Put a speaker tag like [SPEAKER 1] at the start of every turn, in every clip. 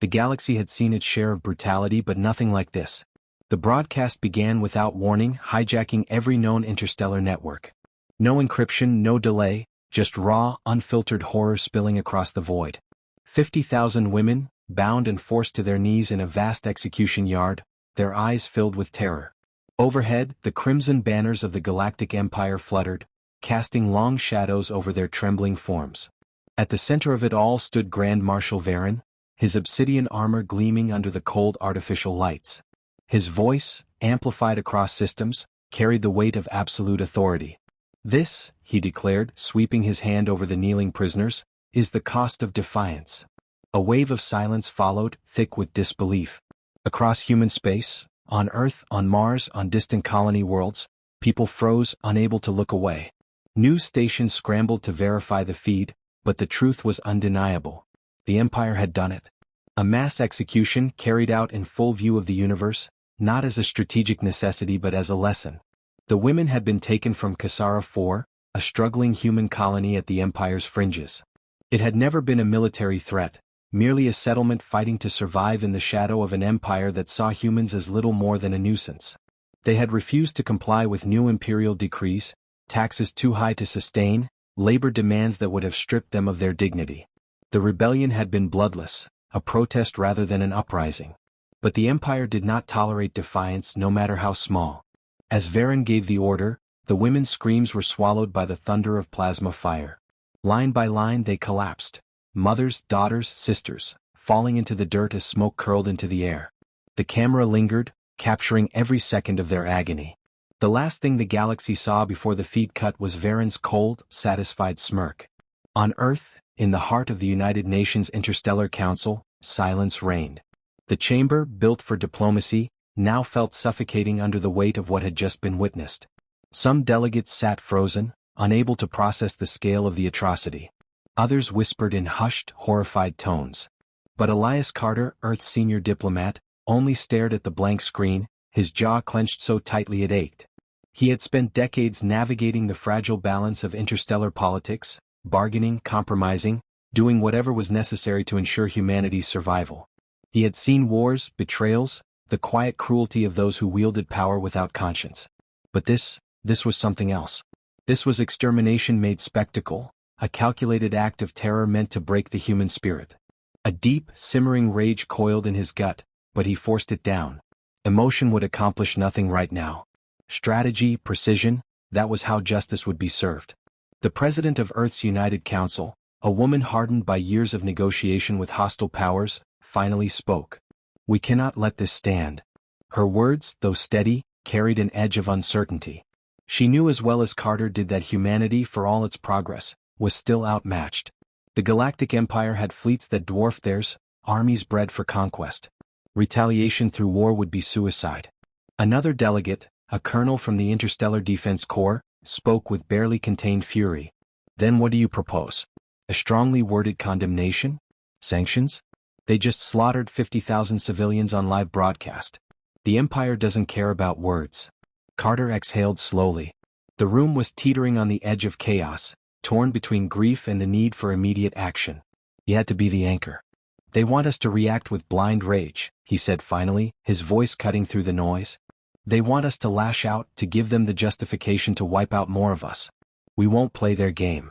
[SPEAKER 1] The galaxy had seen its share of brutality, but nothing like this. The broadcast began without warning, hijacking every known interstellar network. No encryption, no delay, just raw, unfiltered horror spilling across the void. 50,000 women, bound and forced to their knees in a vast execution yard, their eyes filled with terror. Overhead, the crimson banners of the Galactic Empire fluttered, casting long shadows over their trembling forms. At the center of it all stood Grand Marshal Varen, his obsidian armor gleaming under the cold artificial lights. His voice, amplified across systems, carried the weight of absolute authority. "This," he declared, sweeping his hand over the kneeling prisoners, "is the cost of defiance." A wave of silence followed, thick with disbelief. Across human space, on Earth, on Mars, on distant colony worlds, people froze, unable to look away. News stations scrambled to verify the feed, but the truth was undeniable. The Empire had done it. A mass execution carried out in full view of the universe, not as a strategic necessity but as a lesson. The women had been taken from Kasara 4, a struggling human colony at the Empire's fringes. It had never been a military threat, merely a settlement fighting to survive in the shadow of an empire that saw humans as little more than a nuisance. They had refused to comply with new imperial decrees, taxes too high to sustain, labor demands that would have stripped them of their dignity. The rebellion had been bloodless, a protest rather than an uprising. But the Empire did not tolerate defiance, no matter how small. As Varen gave the order, the women's screams were swallowed by the thunder of plasma fire. Line by line they collapsed. Mothers, daughters, sisters, falling into the dirt as smoke curled into the air. The camera lingered, capturing every second of their agony. The last thing the galaxy saw before the feed cut was Varen's cold, satisfied smirk. On Earth, in the heart of the United Nations Interstellar Council, silence reigned. The chamber, built for diplomacy, now felt suffocating under the weight of what had just been witnessed. Some delegates sat frozen, unable to process the scale of the atrocity. Others whispered in hushed, horrified tones. But Elias Carter, Earth's senior diplomat, only stared at the blank screen, his jaw clenched so tightly it ached. He had spent decades navigating the fragile balance of interstellar politics, bargaining, compromising, doing whatever was necessary to ensure humanity's survival. He had seen wars, betrayals, the quiet cruelty of those who wielded power without conscience. But this was something else. This was extermination made spectacle, a calculated act of terror meant to break the human spirit. A deep, simmering rage coiled in his gut, but he forced it down. Emotion would accomplish nothing right now. Strategy, precision, that was how justice would be served. The president of Earth's United Council, a woman hardened by years of negotiation with hostile powers, finally spoke. "We cannot let this stand." Her words, though steady, carried an edge of uncertainty. She knew as well as Carter did that humanity, for all its progress, was still outmatched. The Galactic Empire had fleets that dwarfed theirs, armies bred for conquest. Retaliation through war would be suicide. Another delegate, a colonel from the Interstellar Defense Corps, spoke with barely contained fury. "Then what do you propose? A strongly worded condemnation? Sanctions? They just slaughtered 50,000 civilians on live broadcast. The Empire doesn't care about words." Carter exhaled slowly. The room was teetering on the edge of chaos, torn between grief and the need for immediate action. He had to be the anchor. "They want us to react with blind rage," he said finally, his voice cutting through the noise. "They want us to lash out, to give them the justification to wipe out more of us. We won't play their game."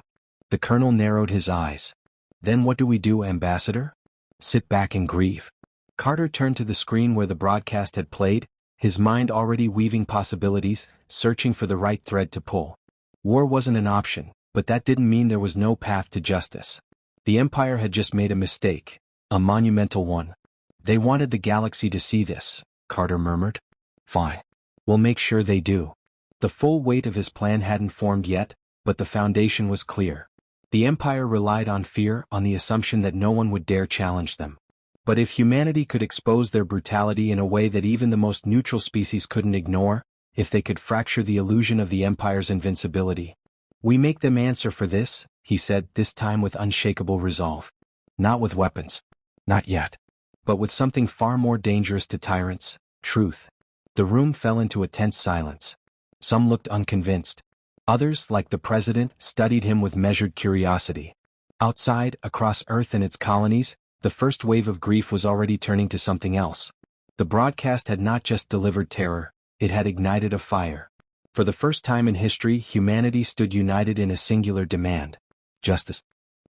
[SPEAKER 1] The colonel narrowed his eyes. "Then what do we do, Ambassador? Sit back and grieve?" Carter turned to the screen where the broadcast had played, his mind already weaving possibilities, searching for the right thread to pull. War wasn't an option, but that didn't mean there was no path to justice. The Empire had just made a mistake, a monumental one. "They wanted the galaxy to see this," Carter murmured. "Fine. We'll make sure they do." The full weight of his plan hadn't formed yet, but the foundation was clear. The Empire relied on fear, on the assumption that no one would dare challenge them. But if humanity could expose their brutality in a way that even the most neutral species couldn't ignore, if they could fracture the illusion of the Empire's invincibility, "We make them answer for this," he said, this time with unshakable resolve. "Not with weapons. Not yet. But with something far more dangerous to tyrants: truth." The room fell into a tense silence. Some looked unconvinced. Others, like the president, studied him with measured curiosity. Outside, across Earth and its colonies, The first wave of grief was already turning to something else. The broadcast had not just delivered terror, it had ignited a fire. For the first time in history, humanity stood united in a singular demand: justice.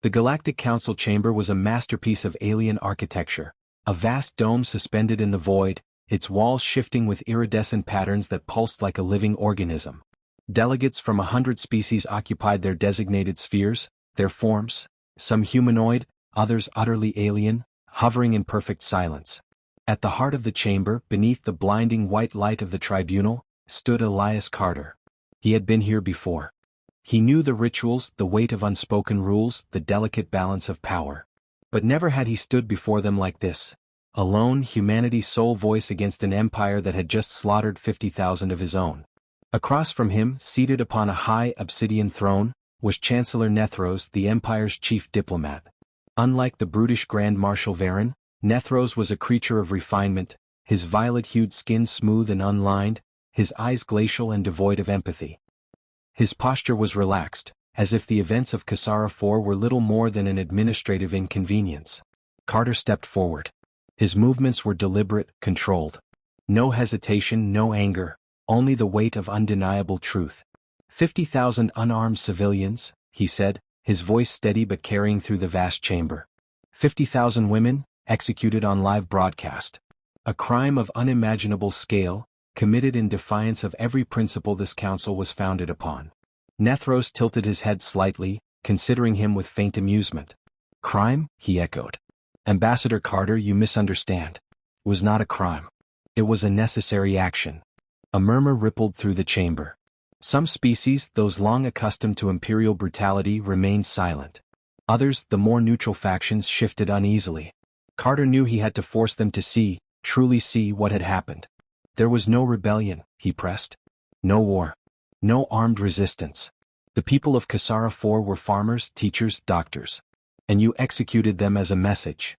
[SPEAKER 1] The Galactic Council chamber was a masterpiece of alien architecture, a vast dome suspended in the void, its walls shifting with iridescent patterns that pulsed like a living organism. Delegates from 100 species occupied their designated spheres, their forms, some humanoid, others utterly alien, hovering in perfect silence. At the heart of the chamber, beneath the blinding white light of the tribunal, stood Elias Carter. He had been here before. He knew the rituals, the weight of unspoken rules, the delicate balance of power. But never had he stood before them like this. Alone, humanity's sole voice against an empire that had just slaughtered 50,000 of his own. Across from him, seated upon a high obsidian throne, was Chancellor Nethros, the empire's chief diplomat. Unlike the brutish Grand Marshal Varen, Nethros was a creature of refinement, his violet-hued skin smooth and unlined, his eyes glacial and devoid of empathy. His posture was relaxed, as if the events of Kasara IV were little more than an administrative inconvenience. Carter stepped forward. His movements were deliberate, controlled. No hesitation, no anger, only the weight of undeniable truth. 50,000 unarmed civilians, he said, his voice steady but carrying through the vast chamber. 50,000 women, executed on live broadcast. A crime of unimaginable scale, committed in defiance of every principle this council was founded upon. Nethros tilted his head slightly, considering him with faint amusement. Crime? He echoed. Ambassador Carter, you misunderstand. It was not a crime. It was a necessary action. A murmur rippled through the chamber. Some species, those long accustomed to imperial brutality, remained silent. Others, the more neutral factions, shifted uneasily. Carter knew he had to force them to see, truly see what had happened. There was no rebellion, he pressed. No war. No armed resistance. The people of Kasara IV were farmers, teachers, doctors. And you executed them as a message.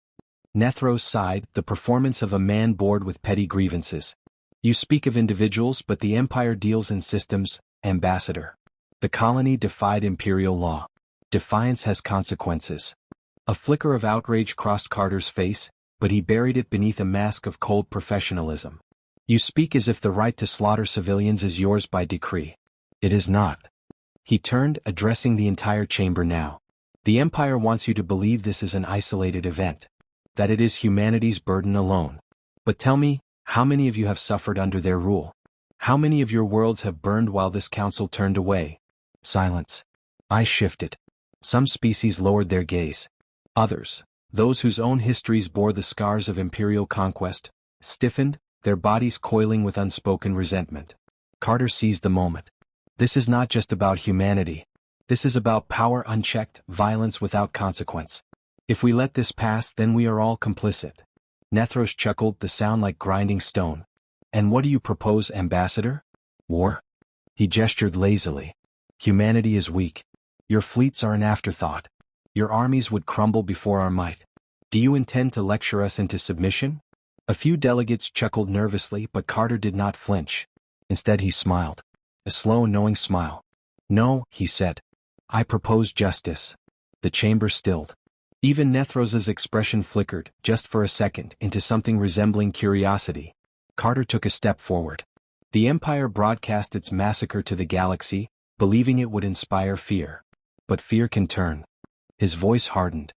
[SPEAKER 1] Nethros sighed, the performance of a man bored with petty grievances. You speak of individuals, but the empire deals in systems, ambassador. The colony defied imperial law. Defiance has consequences. A flicker of outrage crossed Carter's face, but he buried it beneath a mask of cold professionalism. You speak as if the right to slaughter civilians is yours by decree. It is not. He turned, addressing the entire chamber now. The Empire wants you to believe this is an isolated event. That it is humanity's burden alone. But tell me, how many of you have suffered under their rule? How many of your worlds have burned while this council turned away? Silence. I shifted. Some species lowered their gaze. Others, those whose own histories bore the scars of imperial conquest, stiffened, their bodies coiling with unspoken resentment. Carter seized the moment. This is not just about humanity. This is about power unchecked, violence without consequence. If we let this pass, then we are all complicit. Nethros chuckled, the sound like grinding stone. And what do you propose, Ambassador? War? He gestured lazily. Humanity is weak. Your fleets are an afterthought. Your armies would crumble before our might. Do you intend to lecture us into submission? A few delegates chuckled nervously, but Carter did not flinch. Instead he smiled. A slow, knowing smile. No, he said. I propose justice. The chamber stilled. Even Nethros's expression flickered, just for a second, into something resembling curiosity. Carter took a step forward. The Empire broadcast its massacre to the galaxy, believing it would inspire fear. But fear can turn. His voice hardened.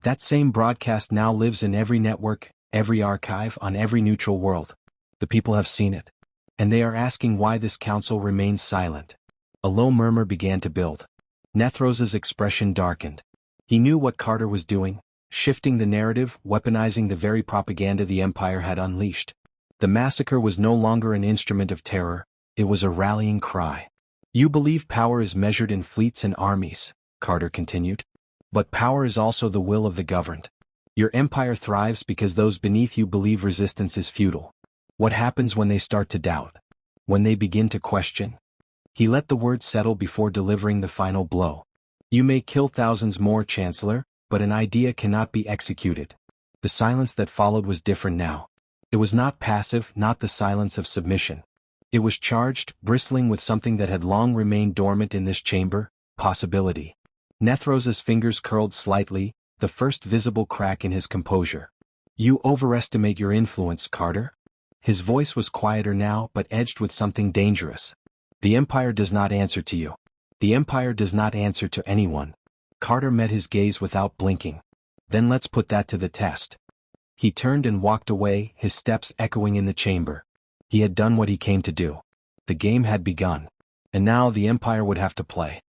[SPEAKER 1] That same broadcast now lives in every network, every archive, on every neutral world. The people have seen it. And they are asking why this council remains silent. A low murmur began to build. Nethros's expression darkened. He knew what Carter was doing, shifting the narrative, weaponizing the very propaganda the Empire had unleashed. The massacre was no longer an instrument of terror, it was a rallying cry. You believe power is measured in fleets and armies, Carter continued. But power is also the will of the governed. Your empire thrives because those beneath you believe resistance is futile. What happens when they start to doubt? When they begin to question? He let the words settle before delivering the final blow. You may kill thousands more, Chancellor, but an idea cannot be executed. The silence that followed was different now. It was not passive, not the silence of submission. It was charged, bristling with something that had long remained dormant in this chamber, possibility. Nethros's fingers curled slightly, the first visible crack in his composure. "You overestimate your influence, Carter." His voice was quieter now but edged with something dangerous. "The Empire does not answer to you. The Empire does not answer to anyone." Carter met his gaze without blinking. "Then let's put that to the test." He turned and walked away, his steps echoing in the chamber. He had done what he came to do. The game had begun. And now the Empire would have to play.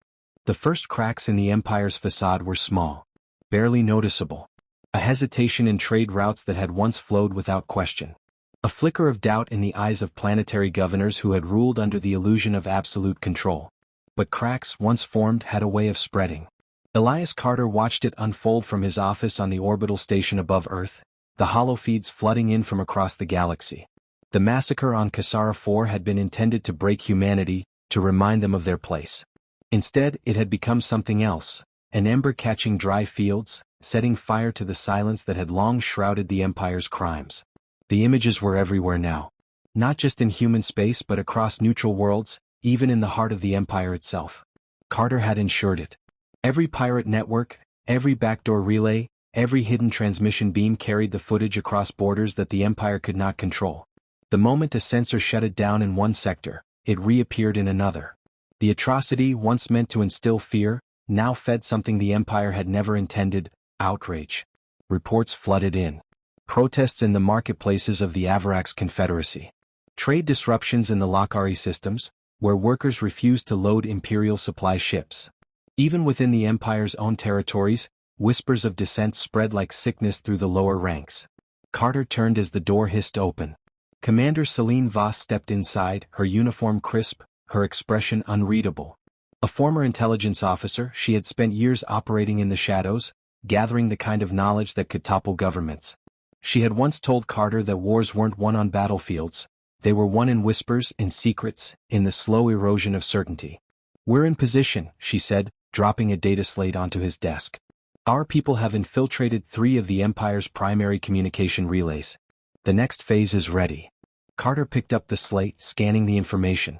[SPEAKER 1] The first cracks in the Empire's facade were small, barely noticeable. A hesitation in trade routes that had once flowed without question. A flicker of doubt in the eyes of planetary governors who had ruled under the illusion of absolute control. But cracks, once formed, had a way of spreading. Elias Carter watched it unfold from his office on the orbital station above Earth, the holofeeds flooding in from across the galaxy. The massacre on Cassara 4 had been intended to break humanity, to remind them of their place. Instead, it had become something else, an ember catching dry fields, setting fire to the silence that had long shrouded the Empire's crimes. The images were everywhere now. Not just in human space but across neutral worlds, even in the heart of the Empire itself. Carter had ensured it. Every pirate network, every backdoor relay, every hidden transmission beam carried the footage across borders that the Empire could not control. The moment a sensor shut it down in one sector, it reappeared in another. The atrocity, once meant to instill fear, now fed something the Empire had never intended: outrage. Reports flooded in. Protests in the marketplaces of the Avarax Confederacy. Trade disruptions in the Lakari systems, where workers refused to load Imperial supply ships. Even within the Empire's own territories, whispers of dissent spread like sickness through the lower ranks. Carter turned as the door hissed open. Commander Celine Voss stepped inside, her uniform crisp, her expression unreadable. A former intelligence officer, she had spent years operating in the shadows, gathering the kind of knowledge that could topple governments. She had once told Carter that wars weren't won on battlefields, they were won in whispers, in secrets, in the slow erosion of certainty. "We're in position," she said, dropping a data slate onto his desk. "Our people have infiltrated 3 of the Empire's primary communication relays. The next phase is ready." Carter picked up the slate, scanning the information.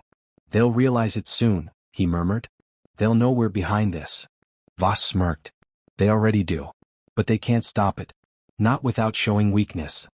[SPEAKER 1] "They'll realize it soon," he murmured. "They'll know we're behind this." Voss smirked. "They already do. But they can't stop it. Not without showing weakness."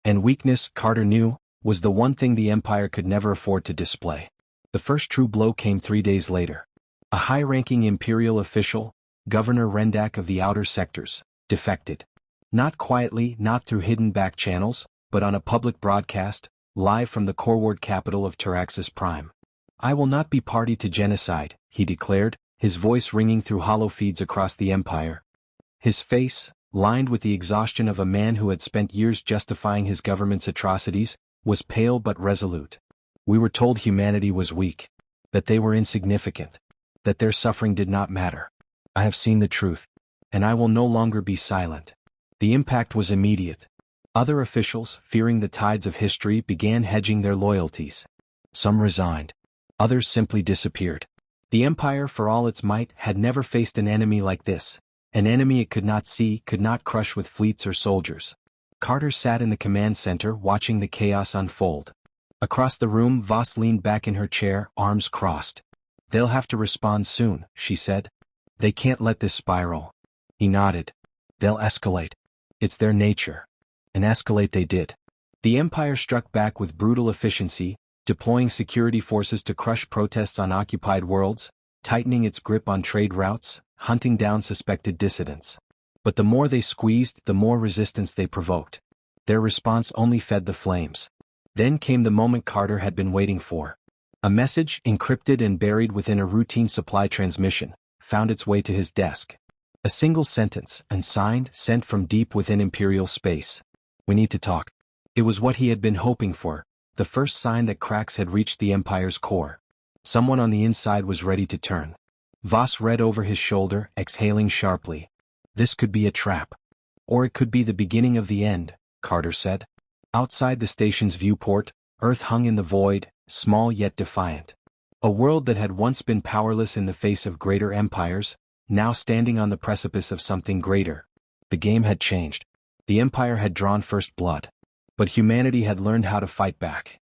[SPEAKER 1] And weakness, Carter knew, was the one thing the Empire could never afford to display. The first true blow came 3 days later. A high-ranking Imperial official, Governor Rendak of the Outer Sectors, defected. Not quietly, not through hidden back channels, but on a public broadcast, live from the Corward capital of Taraxis Prime. "I will not be party to genocide," he declared, his voice ringing through holofeeds across the Empire. His face, lined with the exhaustion of a man who had spent years justifying his government's atrocities, was pale but resolute. "We were told humanity was weak, that they were insignificant, that their suffering did not matter. I have seen the truth, and I will no longer be silent." The impact was immediate. Other officials, fearing the tides of history, began hedging their loyalties. Some resigned. Others simply disappeared. The Empire, for all its might, had never faced an enemy like this, an enemy it could not see, could not crush with fleets or soldiers. Carter sat in the command center watching the chaos unfold. Across the room, Voss leaned back in her chair, arms crossed. "They'll have to respond soon," she said. "They can't let this spiral." He nodded. "They'll escalate. It's their nature." And escalate they did. The Empire struck back with brutal efficiency, deploying security forces to crush protests on occupied worlds, tightening its grip on trade routes, hunting down suspected dissidents. But the more they squeezed, the more resistance they provoked. Their response only fed the flames. Then came the moment Carter had been waiting for. A message, encrypted and buried within a routine supply transmission, found its way to his desk. A single sentence, unsigned, sent from deep within Imperial space. "We need to talk." It was what he had been hoping for, the first sign that cracks had reached the Empire's core. Someone on the inside was ready to turn. Voss read over his shoulder, exhaling sharply. This could be a trap. Or it could be the beginning of the end, Carter said. Outside the station's viewport, Earth hung in the void, small yet defiant. A world that had once been powerless in the face of greater empires, now standing on the precipice of something greater. The game had changed. The Empire had drawn first blood. But humanity had learned how to fight back.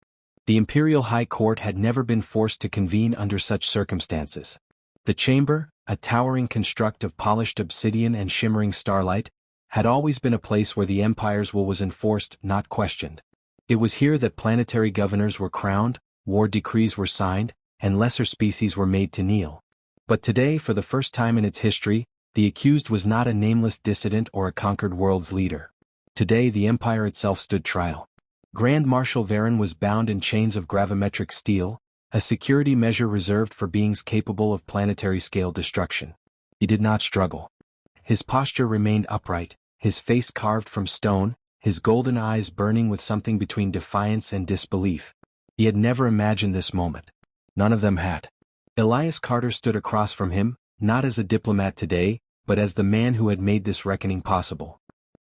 [SPEAKER 1] The Imperial High Court had never been forced to convene under such circumstances. The chamber, a towering construct of polished obsidian and shimmering starlight, had always been a place where the Empire's will was enforced, not questioned. It was here that planetary governors were crowned, war decrees were signed, and lesser species were made to kneel. But today, for the first time in its history, the accused was not a nameless dissident or a conquered world's leader. Today the Empire itself stood trial. Grand Marshal Varen was bound in chains of gravimetric steel, a security measure reserved for beings capable of planetary-scale destruction. He did not struggle. His posture remained upright, his face carved from stone, his golden eyes burning with something between defiance and disbelief. He had never imagined this moment. None of them had. Elias Carter stood across from him, not as a diplomat today, but as the man who had made this reckoning possible.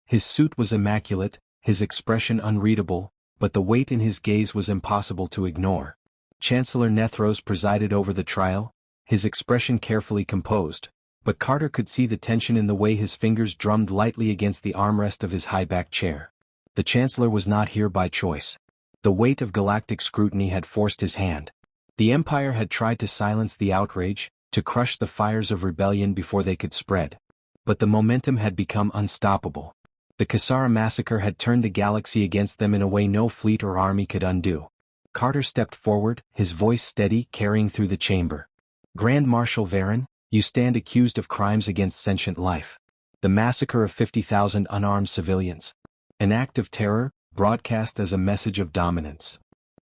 [SPEAKER 1] His suit was immaculate, his expression unreadable, but the weight in his gaze was impossible to ignore. Chancellor Nethros presided over the trial, his expression carefully composed, but Carter could see the tension in the way his fingers drummed lightly against the armrest of his high-backed chair. The Chancellor was not here by choice. The weight of galactic scrutiny had forced his hand. The Empire had tried to silence the outrage, to crush the fires of rebellion before they could spread. But the momentum had become unstoppable. The Kasara massacre had turned the galaxy against them in a way no fleet or army could undo. Carter stepped forward, his voice steady, carrying through the chamber. Grand Marshal Varen, you stand accused of crimes against sentient life. The massacre of 50,000 unarmed civilians. An act of terror, broadcast as a message of dominance.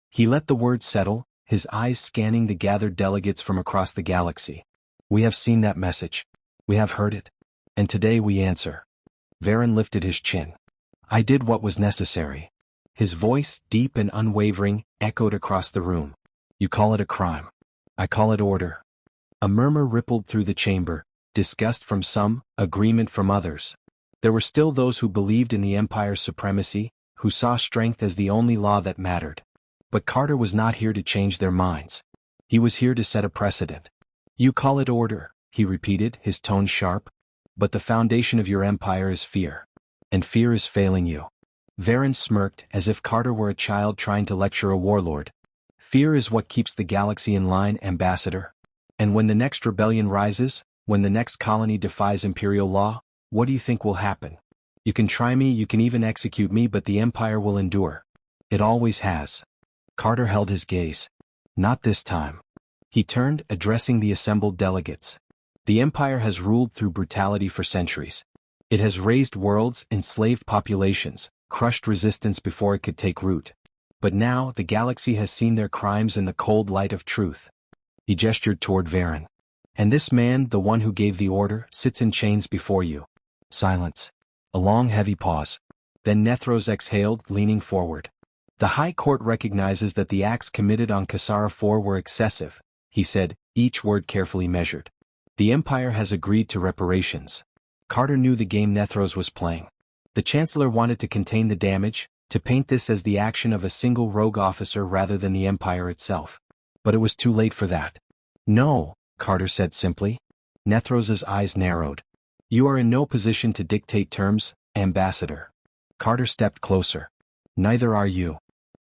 [SPEAKER 1] He let the words settle, his eyes scanning the gathered delegates from across the galaxy. We have seen that message. We have heard it. And today we answer. Varen lifted his chin. I did what was necessary. His voice, deep and unwavering, echoed across the room. You call it a crime. I call it order. A murmur rippled through the chamber, disgust from some, agreement from others. There were still those who believed in the Empire's supremacy, who saw strength as the only law that mattered. But Carter was not here to change their minds. He was here to set a precedent. You call it order, he repeated, his tone sharp. But the foundation of your empire is fear. And fear is failing you. Varen smirked, as if Carter were a child trying to lecture a warlord. Fear is what keeps the galaxy in line, Ambassador. And when the next rebellion rises, when the next colony defies imperial law, what do you think will happen? You can try me, you can even execute me, but the Empire will endure. It always has. Carter held his gaze. Not this time. He turned, addressing the assembled delegates. The Empire has ruled through brutality for centuries. It has raised worlds, enslaved populations, crushed resistance before it could take root. But now the galaxy has seen their crimes in the cold light of truth. He gestured toward Varen. And this man, the one who gave the order, sits in chains before you. Silence. A long heavy pause. Then Nethros exhaled, leaning forward. The High Court recognizes that the acts committed on Kasara IV were excessive, he said, each word carefully measured. The Empire has agreed to reparations. Carter knew the game Nethros was playing. The Chancellor wanted to contain the damage, to paint this as the action of a single rogue officer rather than the Empire itself. But it was too late for that. No, Carter said simply. Nethros's eyes narrowed. You are in no position to dictate terms, Ambassador. Carter stepped closer. Neither are you.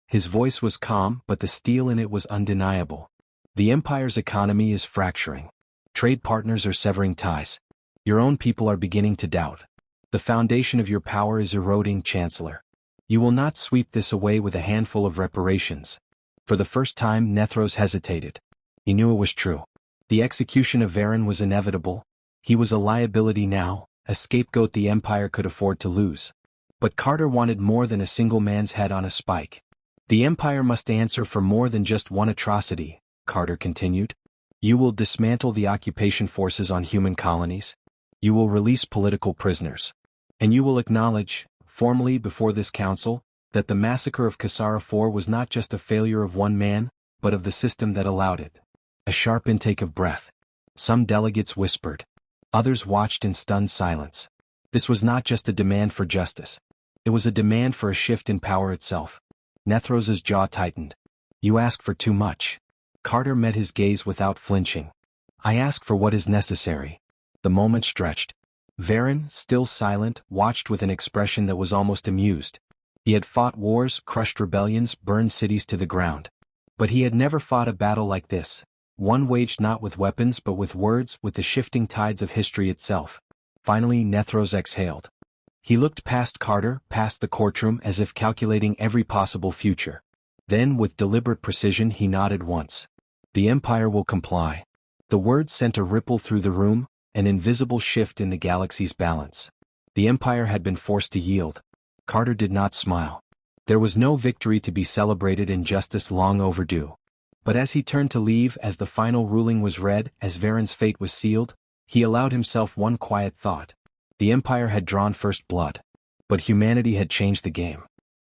[SPEAKER 1] His voice was calm, but the steel in it was undeniable. The Empire's economy is fracturing. Trade partners are severing ties. Your own people are beginning to doubt. The foundation of your power is eroding, Chancellor. You will not sweep this away with a handful of reparations. For the first time, Nethros hesitated. He knew it was true. The execution of Varen was inevitable. He was a liability now, a scapegoat the Empire could afford to lose. But Carter wanted more than a single man's head on a spike. The Empire must answer for more than just one atrocity, Carter continued. You will dismantle the occupation forces on human colonies. You will release political prisoners. And you will acknowledge, formally before this council, that the massacre of Kasara IV was not just a failure of one man, but of the system that allowed it. A sharp intake of breath. Some delegates whispered. Others watched in stunned silence. This was not just a demand for justice. It was a demand for a shift in power itself. Nethros's jaw tightened. You ask for too much. Carter met his gaze without flinching. I ask for what is necessary. The moment stretched. Varen, still silent, watched with an expression that was almost amused. He had fought wars, crushed rebellions, burned cities to the ground. But he had never fought a battle like this, one waged not with weapons but with words, with the shifting tides of history itself. Finally Nethros exhaled. He looked past Carter, past the courtroom as if calculating every possible future. Then with deliberate precision he nodded once. The Empire will comply. The words sent a ripple through the room, an invisible shift in the galaxy's balance. The Empire had been forced to yield. Carter did not smile. There was no victory to be celebrated and justice long overdue. But as he turned to leave, as the final ruling was read, as Varen's fate was sealed, he allowed himself one quiet thought. The Empire had drawn first blood. But humanity had changed the game.